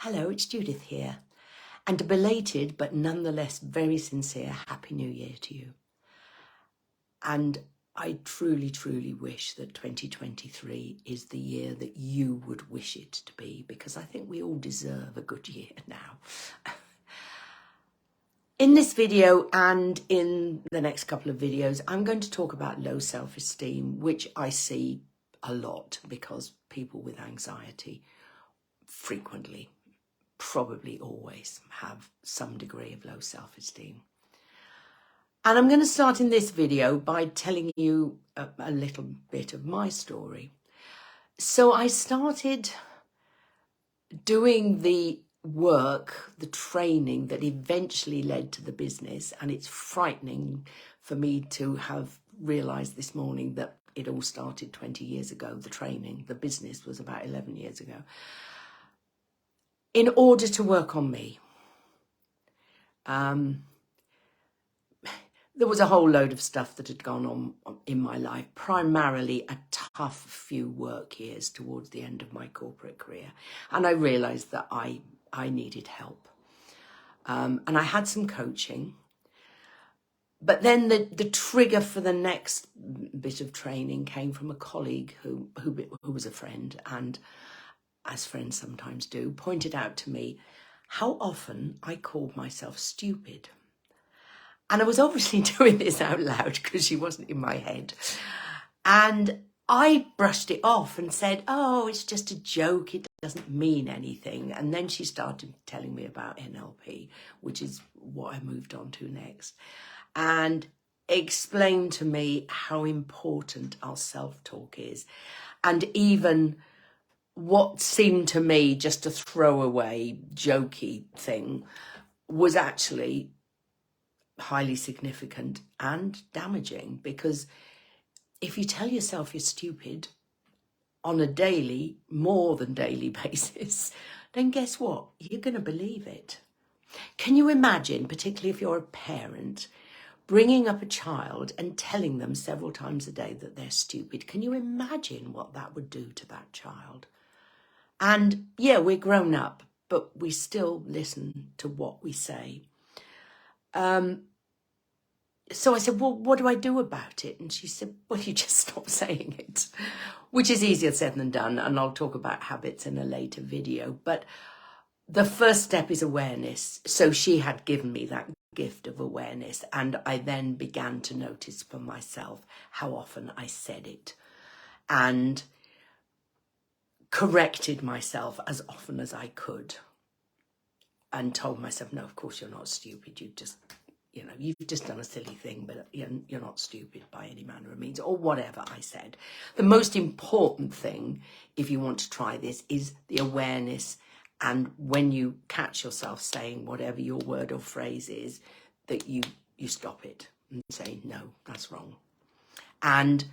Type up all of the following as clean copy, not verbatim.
Hello, it's Judith here, and a belated but nonetheless very sincere Happy New Year to you. And I truly, truly wish that 2023 is the year that you would wish it to be, because I think we all deserve a good year now. In this video and in the next couple of videos, I'm going to talk about low self-esteem, which I see a lot because people with anxiety frequently, probably always, have some degree of low self-esteem. And I'm going to start in this video by telling you a little bit of my story. So I started doing the work, the training that eventually led to the business, and it's frightening for me to have realised this morning that it all started 20 years ago, the training. The business was about 11 years ago. In order to work on me. There was a whole load of stuff that had gone on in my life, primarily a tough few work years towards the end of my corporate career. And I realised that I needed help. And I had some coaching. But then the trigger for the next bit of training came from a colleague who was a friend, and as friends sometimes do, pointed out to me how often I called myself stupid. And I was obviously doing this out loud because she wasn't in my head. And I brushed it off and said, oh, it's just a joke. It doesn't mean anything. And then she started telling me about NLP, which is what I moved on to next, and explained to me how important our self-talk is. And even what seemed to me just a throwaway, jokey thing was actually highly significant and damaging, because if you tell yourself you're stupid on a daily, more than daily basis, then guess what? You're going to believe it. Can you imagine, particularly if you're a parent, bringing up a child and telling them several times a day that they're stupid? Can you imagine what that would do to that child? And yeah, we're grown up, but we still listen to what we say. So I said, well, what do I do about it? And she said, well, you just stop saying it, which is easier said than done. And I'll talk about habits in a later video. But the first step is awareness. So she had given me that gift of awareness. And I then began to notice for myself how often I said it, and corrected myself as often as I could, and told myself, no, of course you're not stupid. You've just done a silly thing, but you're not stupid by any manner of means, or whatever I said. The most important thing, if you want to try this, is the awareness. And when you catch yourself saying whatever your word or phrase is, that you stop it and say, no, that's wrong. And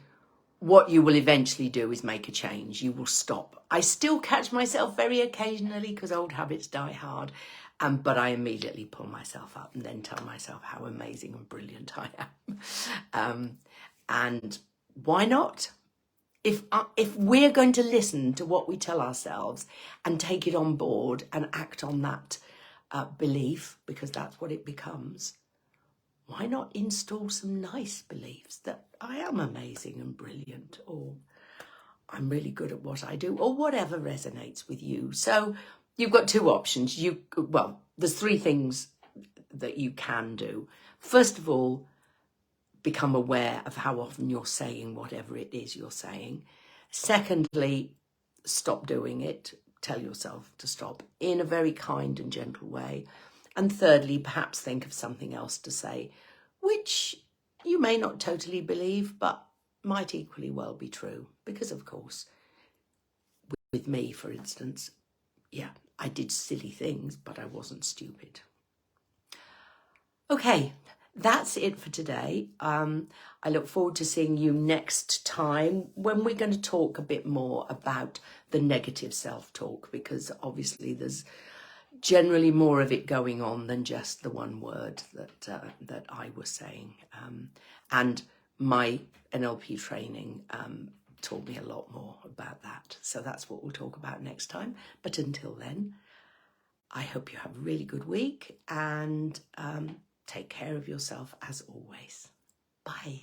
what you will eventually do is make a change. You will stop. I still catch myself very occasionally because old habits die hard. But I immediately pull myself up and then tell myself how amazing and brilliant I am. And why not? If we're going to listen to what we tell ourselves and take it on board and act on that belief, because that's what it becomes, why not install some nice beliefs that I am amazing and brilliant, or I'm really good at what I do, or whatever resonates with you. So you've got two options. There's three things that you can do. First of all, become aware of how often you're saying whatever it is you're saying. Secondly, stop doing it. Tell yourself to stop in a very kind and gentle way. And thirdly, perhaps think of something else to say, which you may not totally believe, but might equally well be true. Because, of course, with me, for instance, yeah, I did silly things, but I wasn't stupid. Okay, that's it for today. I look forward to seeing you next time when we're going to talk a bit more about the negative self-talk, because obviously there's generally more of it going on than just the one word that I was saying. And my NLP training taught me a lot more about that. So that's what we'll talk about next time. But until then, I hope you have a really good week, and take care of yourself as always. Bye.